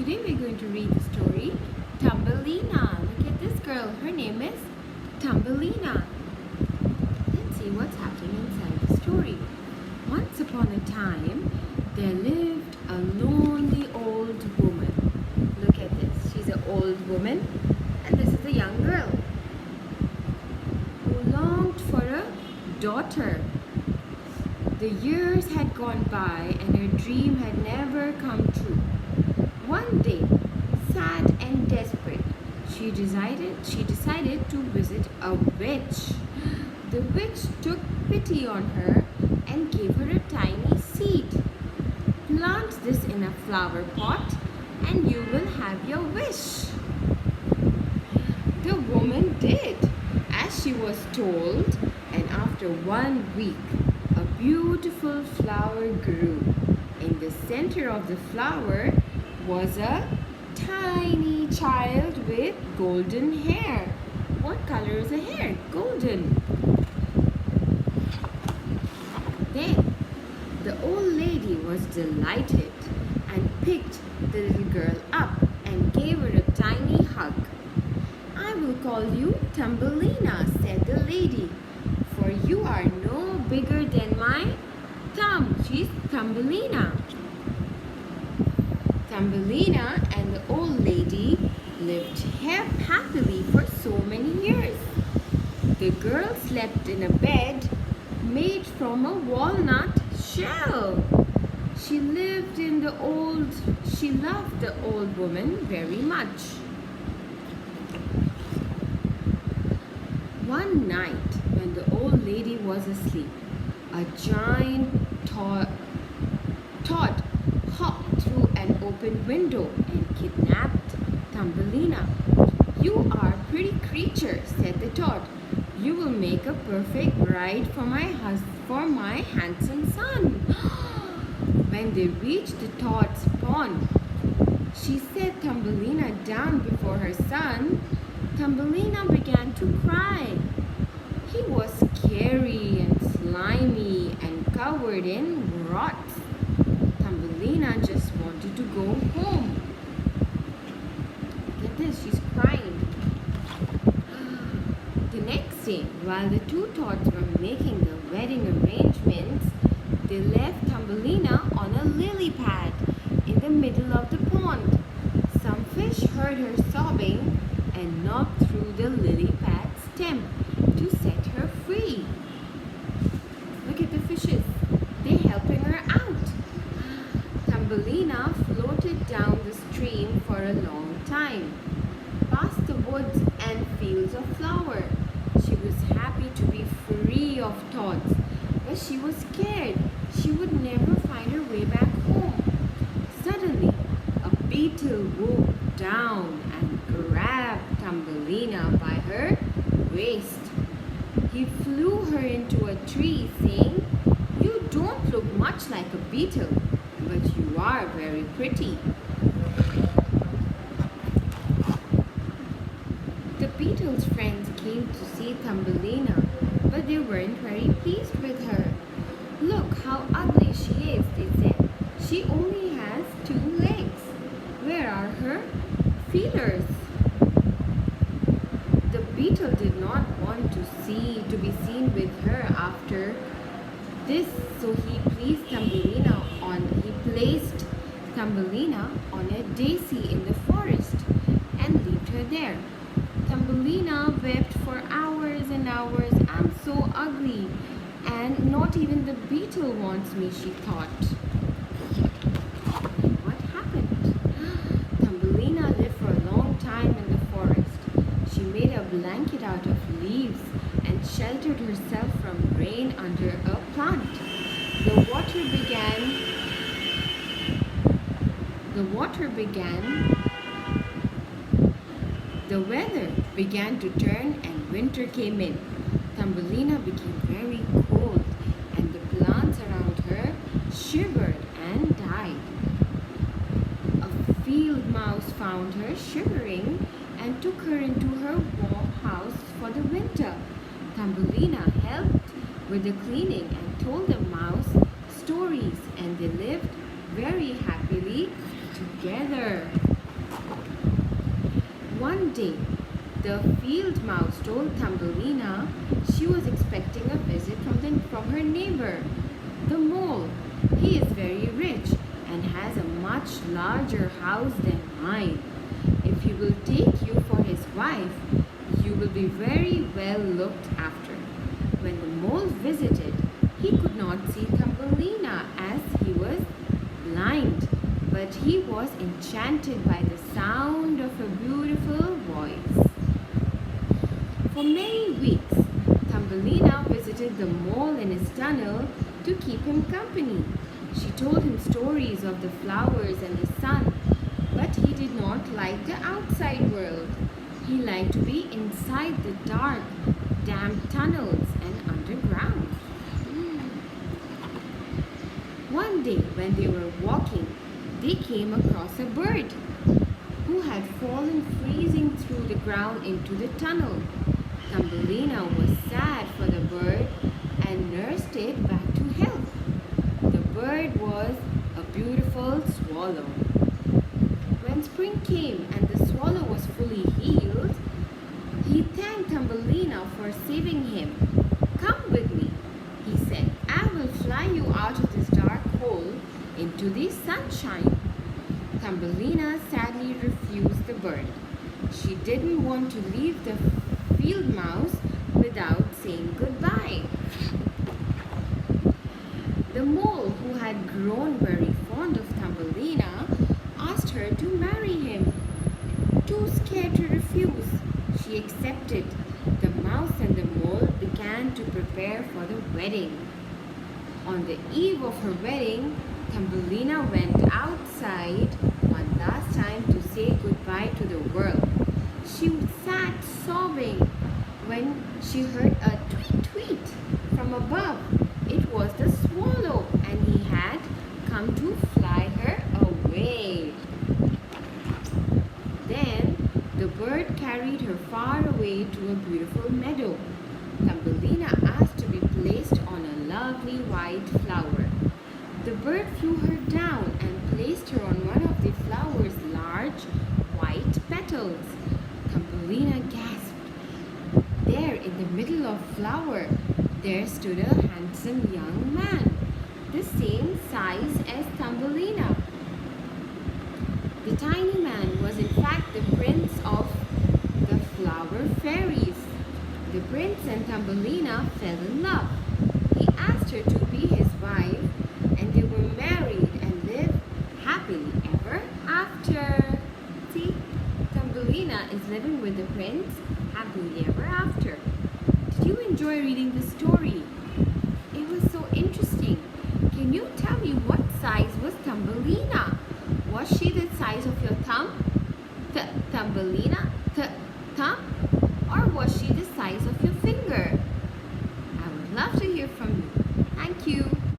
Today we're going to read the story Thumbelina. Look at this girl. Her name is Thumbelina. Let's see what's happening inside the story. Once upon a time, there lived a lonely old woman. Look at this. She's an old woman and this is a young girl who longed for a daughter. The years had gone by and her dream had never come true. One day, sad and desperate, she decided to visit a witch. The witch took pity on her and gave her a tiny seed. Plant this in a flower pot and you will have your wish. The woman did as she was told, and after 1 week, a beautiful flower grew. In the center of the flower was a tiny child with golden hair. What color is the hair? Golden. Then the old lady was delighted and picked the little girl up and gave her a tiny hug. "I will call you Thumbelina," said the lady, "for you are no bigger than my thumb." She's Thumbelina. Thumbelina and the old lady lived happily for so many years. The girl slept in a bed made from a walnut shell. She loved the old woman very much. One night, when the old lady was asleep, a giant toad hopped through an open window and kidnapped Thumbelina. "You are a pretty creature," said the toad. "You will make a perfect bride for my handsome son." When they reached the toad's pond, she set Thumbelina down before her son. Thumbelina began to cry. He was scary and slimy and covered in rots. Thumbelina just wanted to go home. Look at this, she's crying. The next day, while the two toads were making the wedding arrangements, they left Thumbelina on a lily pad in the middle of the pond. Some fish heard her sobbing and knocked through the lily pad stem to set her free. Look at the fishes. They're helping her out. Thumbelina floated down the stream for a long time, past the woods and fields of flower. She was happy to be free of toads, but she was scared she would never find her way back home. Suddenly, a beetle swooped down and grabbed Thumbelina by her waist. He flew her into a tree, saying, "You don't look much like a beetle, but you are very pretty." The beetle's friends came to see Thumbelina, but they weren't very pleased with her. "Look how ugly she is," they said. "She only has 2 legs. Where are her feelers?" The beetle did not want to be seen with her after this, so he placed Thumbelina on a daisy in the forest and left her there. Thumbelina wept for hours and hours. "I'm so ugly, and not even the beetle wants me," she thought. What happened? Thumbelina lived for a long time in the forest. She made a blanket out of leaves and sheltered herself from rain under a plant. The weather began to turn and winter came in. Thumbelina became very cold and the plants around her shivered and died. A field mouse found her shivering and took her into her warm house for the winter. Thumbelina helped with the cleaning and told the mouse stories, and they lived very happily together. One day, the field mouse told Thumbelina she was expecting a visit from her neighbor, the mole. He is very rich and has a much larger house than mine. If he will take you for his wife, you will be very well looked after. When the mole visited, he could not see Thumbelina as he was blind, but he was enchanted by the sound of her beautiful voice. For many weeks, Thumbelina visited the mole in his tunnel to keep him company. She told him stories of the flowers and the sun, but he did not like the outside world. He liked to be inside the dark, damp tunnels and underground. One day, when they were walking, they came across a bird who had fallen freezing through the ground into the tunnel. Thumbelina was sad for the bird and nursed it back to health. The bird was a beautiful swallow. When spring came and the swallow was fully healed, he thanked Thumbelina for saving him. "Come with me," he said. "I will fly you out of this dark hole into the sunshine." Thumbelina sadly refused the bird. She didn't want to leave the field mouse without saying goodbye. The mole, who had grown very fond of Thumbelina, asked her to marry him. Too scared to refuse, she accepted. The mouse and the mole began to prepare for the wedding. On the eve of her wedding, Thumbelina went outside one last time to say goodbye to the world. She sat sobbing when she heard a tweet tweet from above. It was the swallow, and he had come to fly her away. Then the bird carried her far away to a beautiful meadow. Thumbelina asked to be placed on a lovely white flower. The bird flew her down and placed her on one of the flower's large white petals. Thumbelina gasped. There in the middle of the flower, there stood a handsome young man, the same size as Thumbelina. The tiny man was in fact the prince of the flower fairies. The prince and Thumbelina fell in love. He asked her to be his wife, and they were married and lived happily ever after. See, Thumbelina is living with the prince happily ever after. Did you enjoy reading this story? It was so interesting. Can you tell me what size was Thumbelina? Was she the size of your thumb? Thumbelina?